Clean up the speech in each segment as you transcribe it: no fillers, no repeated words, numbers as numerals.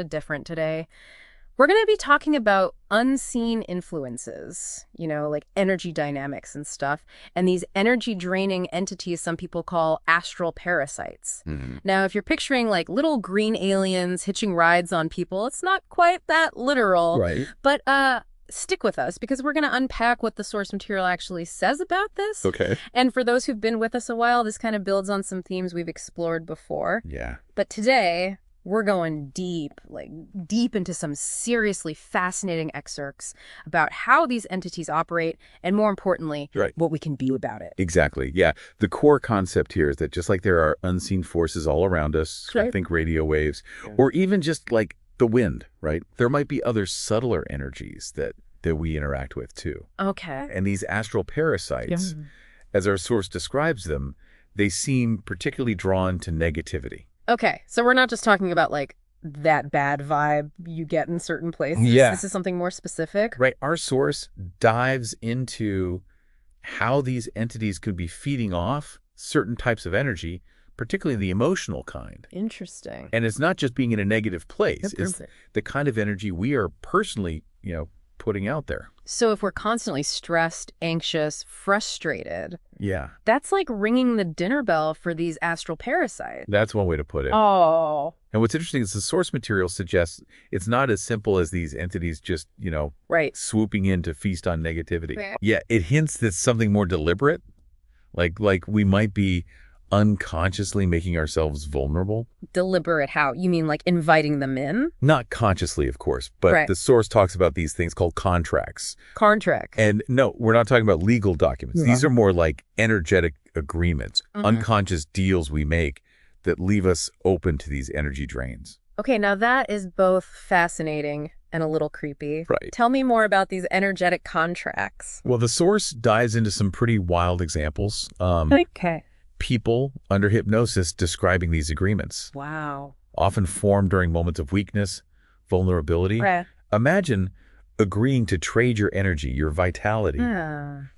different today. We're going to be talking about unseen influences, like energy dynamics and stuff, and these energy-draining entities some people call astral parasites. Now, if you're picturing like little green aliens hitching rides on people, it's not quite that literal. Right. But stick with us because we're going to unpack what the source material actually says about this. Okay. And for those who've been with us a while, this kind of builds on some themes we've explored before. Yeah. But today, we're going deep into some seriously fascinating excerpts about how these entities operate and, more importantly, what we can do about it. Exactly. Yeah. The core concept here is that just like there are unseen forces all around us, I think radio waves, or even just like the wind, right? There might be other subtler energies that we interact with too. Okay. And these astral parasites, as our source describes them, they seem particularly drawn to negativity. Okay, so we're not just talking about like that bad vibe you get in certain places. Yeah. This is something more specific. Right. Our source dives into how these entities could be feeding off certain types of energy, particularly the emotional kind. Interesting. And it's not just being in a negative place. It's the kind of energy we are personally, putting out there. So if we're constantly stressed, anxious, frustrated, yeah, that's like ringing the dinner bell for these astral parasites. That's one way to put it. Oh. And what's interesting is the source material suggests it's not as simple as these entities just, swooping in to feast on negativity. Yeah, it hints that something more deliberate, like we might be unconsciously making ourselves vulnerable. Deliberate how? You mean like inviting them in? Not consciously, of course, but the source talks about these things called contracts. Contracts. And no, we're not talking about legal documents. These are more like energetic agreements, unconscious deals we make that leave us open to these energy drains. Okay, now that is both fascinating and a little creepy. Right. Tell me more about these energetic contracts. Well, the source dives into some pretty wild examples. Okay. People under hypnosis describing these agreements. Wow. Often formed during moments of weakness, vulnerability. Right. Imagine agreeing to trade your energy, your vitality,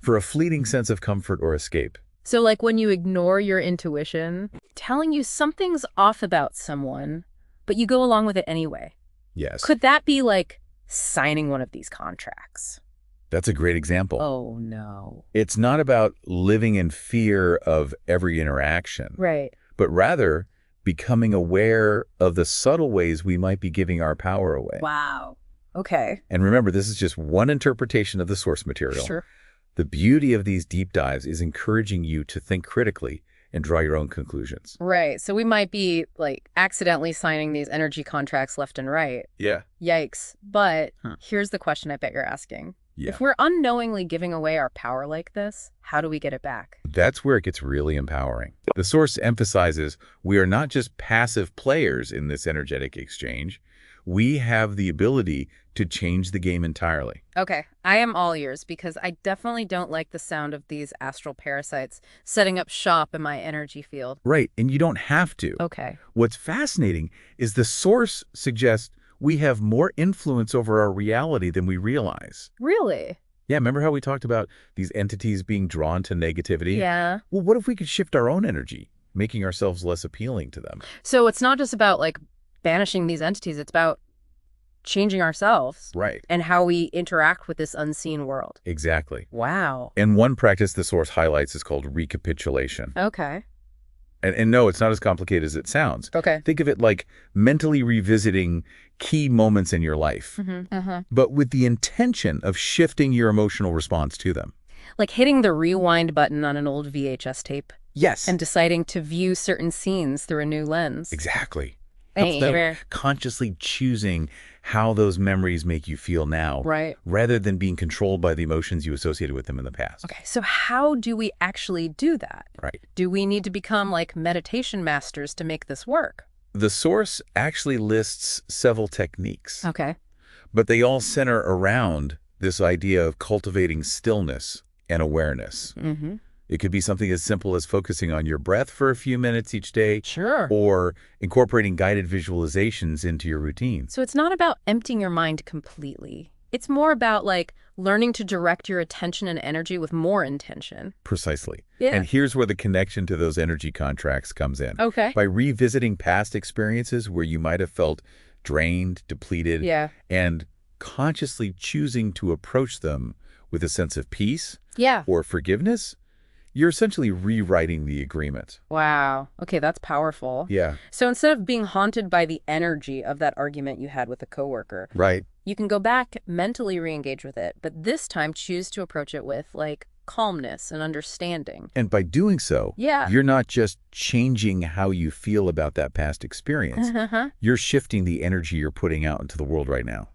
for a fleeting sense of comfort or escape. So like when you ignore your intuition, telling you something's off about someone, but you go along with it anyway. Yes. Could that be like signing one of these contracts? That's a great example. Oh, no. It's not about living in fear of every interaction. Right. But rather becoming aware of the subtle ways we might be giving our power away. Wow. Okay. And remember, this is just one interpretation of the source material. Sure. The beauty of these deep dives is encouraging you to think critically and draw your own conclusions. Right. So we might be like accidentally signing these energy contracts left and right. Yeah. Yikes. But here's the question I bet you're asking. Yeah. If we're unknowingly giving away our power like this, how do we get it back? That's where it gets really empowering. The source emphasizes we are not just passive players in this energetic exchange. We have the ability to change the game entirely. Okay, I am all ears because I definitely don't like the sound of these astral parasites setting up shop in my energy field. Right, and you don't have to. Okay. What's fascinating is the source suggests we have more influence over our reality than we realize. Really? Yeah, remember how we talked about these entities being drawn to negativity? Yeah. Well, what if we could shift our own energy, making ourselves less appealing to them? So it's not just about like banishing these entities, it's about changing ourselves. Right. And how we interact with this unseen world. Exactly. Wow. And one practice the source highlights is called recapitulation. Okay. And no, it's not as complicated as it sounds. Okay. Think of it like mentally revisiting key moments in your life, but with the intention of shifting your emotional response to them. Like hitting the rewind button on an old VHS tape. Yes. And deciding to view certain scenes through a new lens. Exactly. Hey. Consciously choosing how those memories make you feel now, right, rather than being controlled by the emotions you associated with them in the past. Okay, so how do we actually do that? Right. Do we need to become like meditation masters to make this work? The source actually lists several techniques. Okay. But they all center around this idea of cultivating stillness and awareness. It could be something as simple as focusing on your breath for a few minutes each day. Sure. Or incorporating guided visualizations into your routine. So it's not about emptying your mind completely. It's more about like learning to direct your attention and energy with more intention. Precisely. Yeah. And here's where the connection to those energy contracts comes in. Okay. By revisiting past experiences where you might have felt drained, depleted, and consciously choosing to approach them with a sense of peace or forgiveness, you're essentially rewriting the agreement. Wow. Okay, that's powerful. Yeah. So instead of being haunted by the energy of that argument you had with a coworker, you can go back, mentally re-engage with it, but this time choose to approach it with, like, calmness and understanding. And by doing so, you're not just changing how you feel about that past experience. You're shifting the energy you're putting out into the world right now.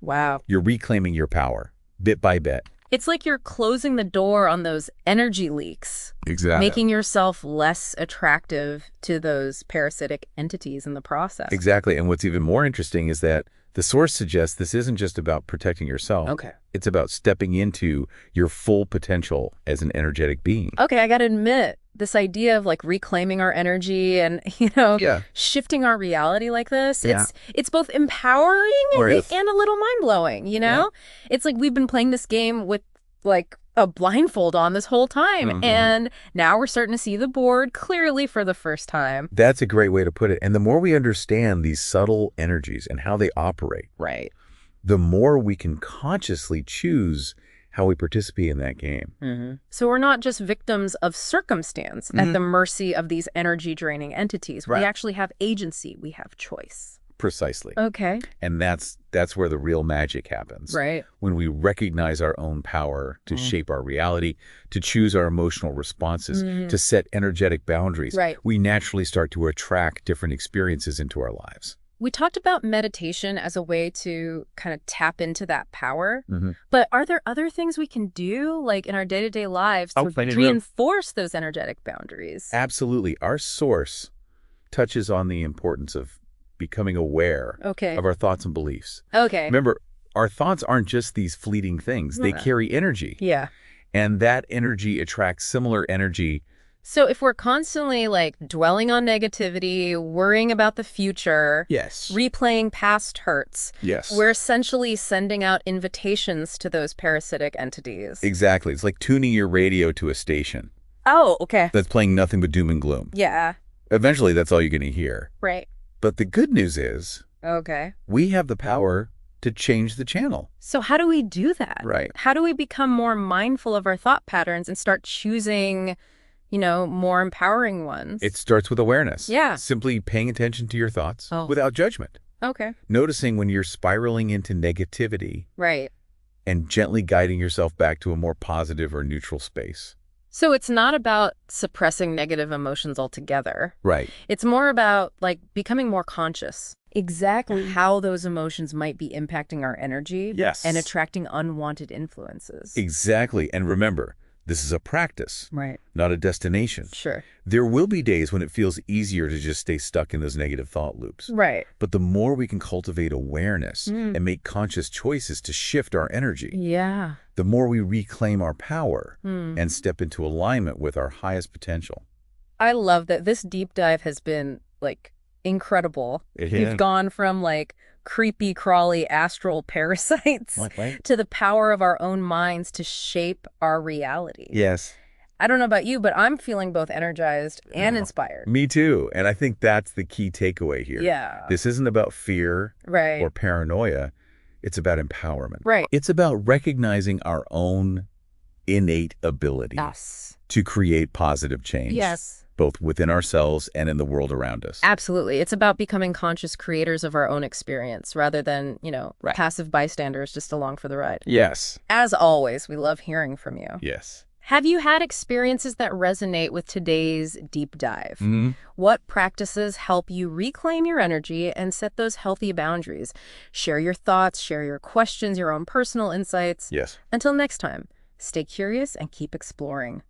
Wow. You're reclaiming your power, bit by bit. It's like you're closing the door on those energy leaks. Exactly. Making yourself less attractive to those parasitic entities in the process. Exactly. And what's even more interesting is that the source suggests this isn't just about protecting yourself. Okay. It's about stepping into your full potential as an energetic being. Okay, I got to admit, this idea of like reclaiming our energy and, shifting our reality like this, it's both empowering and a little mind-blowing, It's like we've been playing this game with like a blindfold on this whole time. And now we're starting to see the board clearly for the first time. That's a great way to put it. And the more we understand these subtle energies and how they operate, the more we can consciously choose how we participate in that game. So we're not just victims of circumstance at the mercy of these energy-draining entities. We actually have agency. We have choice. Precisely. Okay. And that's where the real magic happens. When we recognize our own power to shape our reality, to choose our emotional responses, to set energetic boundaries, we naturally start to attract different experiences into our lives. We talked about meditation as a way to kind of tap into that power, but are there other things we can do, like in our day-to-day lives, to reinforce those energetic boundaries? Absolutely. Our source touches on the importance of becoming aware of our thoughts and beliefs. Remember, our thoughts aren't just these fleeting things. They carry energy. And that energy attracts similar energy. So if we're constantly like dwelling on negativity, worrying about the future, replaying past hurts, we're essentially sending out invitations to those parasitic entities. Exactly. It's like tuning your radio to a station. Oh, okay. That's playing nothing but doom and gloom. Eventually, that's all you're going to hear. But the good news is, we have the power to change the channel. So how do we do that? How do we become more mindful of our thought patterns and start choosing, more empowering ones? It starts with awareness. Simply paying attention to your thoughts without judgment. Noticing when you're spiraling into negativity. And gently guiding yourself back to a more positive or neutral space. So it's not about suppressing negative emotions altogether. It's more about like becoming more conscious. Exactly how those emotions might be impacting our energy and attracting unwanted influences. Exactly. And remember, this is a practice, not a destination. There will be days when it feels easier to just stay stuck in those negative thought loops. But the more we can cultivate awareness and make conscious choices to shift our energy, the more we reclaim our power and step into alignment with our highest potential. I love that this deep dive has been like incredible. We've gone from like creepy, crawly astral parasites to the power of our own minds to shape our reality. I don't know about you, but I'm feeling both energized and inspired. Me too. And I think that's the key takeaway here. This isn't about fear or paranoia. It's about empowerment. It's about recognizing our own innate ability to create positive change. Both within ourselves and in the world around us. Absolutely. It's about becoming conscious creators of our own experience rather than, passive bystanders just along for the ride. As always, we love hearing from you. Have you had experiences that resonate with today's deep dive? What practices help you reclaim your energy and set those healthy boundaries? Share your thoughts, share your questions, your own personal insights. Until next time, stay curious and keep exploring.